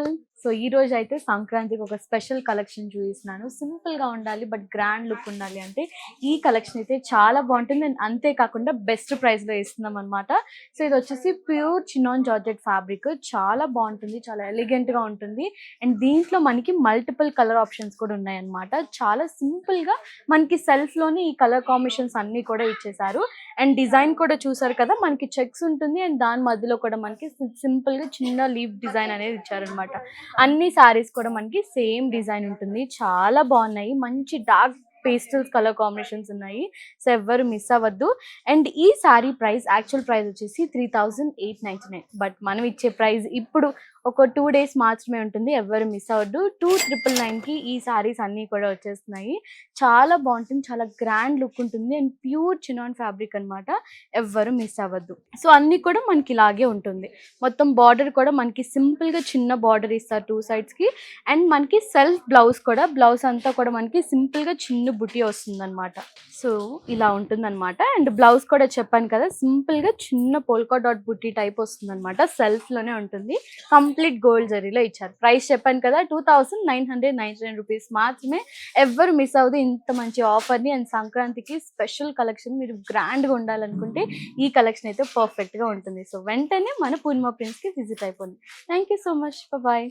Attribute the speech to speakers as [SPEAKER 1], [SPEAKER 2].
[SPEAKER 1] All. So ఈ రోజు అయితే సంక్రాంతికి ఒక స్పెషల్ కలెక్షన్ చూపిస్తున్నాను. సింపుల్ గా ఉండాలి బట్ గ్రాండ్ లుక్ ఉండాలి అంటే ఈ కలెక్షన్ అయితే చాలా బాగుంటుంది. అండ్ అంతేకాకుండా బెస్ట్ ప్రైస్ లో ఇస్తున్నాం అనమాట. సో ఇది వచ్చేసి ప్యూర్ చినాన్ జార్జెట్ ఫ్యాబ్రిక్, చాలా బాగుంటుంది, చాలా ఎలిగెంట్ గా ఉంటుంది. అండ్ దీంట్లో మనకి మల్టిపుల్ కలర్ ఆప్షన్స్ కూడా ఉన్నాయి అనమాట. చాలా సింపుల్ గా మనకి సెల్ఫ్ లోని ఈ కలర్ కాంబినేషన్స్ అన్ని కూడా ఇచ్చేసారు. అండ్ డిజైన్ కూడా చూసారు కదా, మనకి చెక్స్ ఉంటుంది అండ్ దాని మధ్యలో కూడా మనకి సింపుల్ గా చిన్న లీవ్ డిజైన్ అనేది ఇచ్చారనమాట. అన్ని సారీస్ కూడా మనకి సేమ్ డిజైన్ ఉంటుంది. చాలా బాగున్నాయి, మంచి డార్క్ పేస్టల్స్ కలర్ కాంబినేషన్స్ ఉన్నాయి. సో ఎవ్వరు మిస్ అవ్వద్దు. అండ్ ఈ సారీ ప్రైస్ యాక్చువల్ ప్రైస్ వచ్చేసి 3899, బట్ మనం ఇచ్చే ప్రైస్ ఇప్పుడు ఒక 2 days మాత్రమే ఉంటుంది. ఎవ్వరు మిస్ అవ్వద్దు. 2999కి ఈ సారీస్ అన్నీ కూడా వచ్చేస్తున్నాయి. చాలా బాగుంటుంది, చాలా గ్రాండ్ లుక్ ఉంటుంది అండ్ ప్యూర్ చినాన్ ఫ్యాబ్రిక్ అనమాట. ఎవ్వరు మిస్ అవ్వద్దు. సో అన్నీ కూడా మనకి ఇలాగే ఉంటుంది. మొత్తం బార్డర్ కూడా మనకి సింపుల్ గా చిన్న బార్డర్ ఇస్తారు 2 sides కి. అండ్ మనకి సెల్ఫ్ బ్లౌజ్ అంతా కూడా మనకి సింపుల్ గా చిన్న బుటీ వస్తుంది అనమాట. సో ఇలా ఉంటుంది అనమాట. అండ్ బ్లౌజ్ కూడా చెప్పాను కదా, సింపుల్ గా చిన్న పోల్కా డాట్ బుటీ టైప్ వస్తుంది అనమాట. సెల్ఫ్ లోనే ఉంటుంది, కంప్లీట్ గోల్డ్ జరీలో ఇచ్చారు. ప్రైస్ చెప్పాను కదా 2999 రూపీస్ మాత్రమే. ఎవ్వరు మిస్ అవ్వదు ఇంత మంచి ఆఫర్ ని. అండ్ సంక్రాంతికి స్పెషల్ కలెక్షన్, మీరు గ్రాండ్ గా ఉండాలనుకుంటే ఈ కలెక్షన్ అయితే పర్ఫెక్ట్ గా ఉంటుంది. సో వెంటనే మన పూర్ణిమ ప్రింట్స్ కి విజిట్ అయిపోండి. Thank you so much, bye.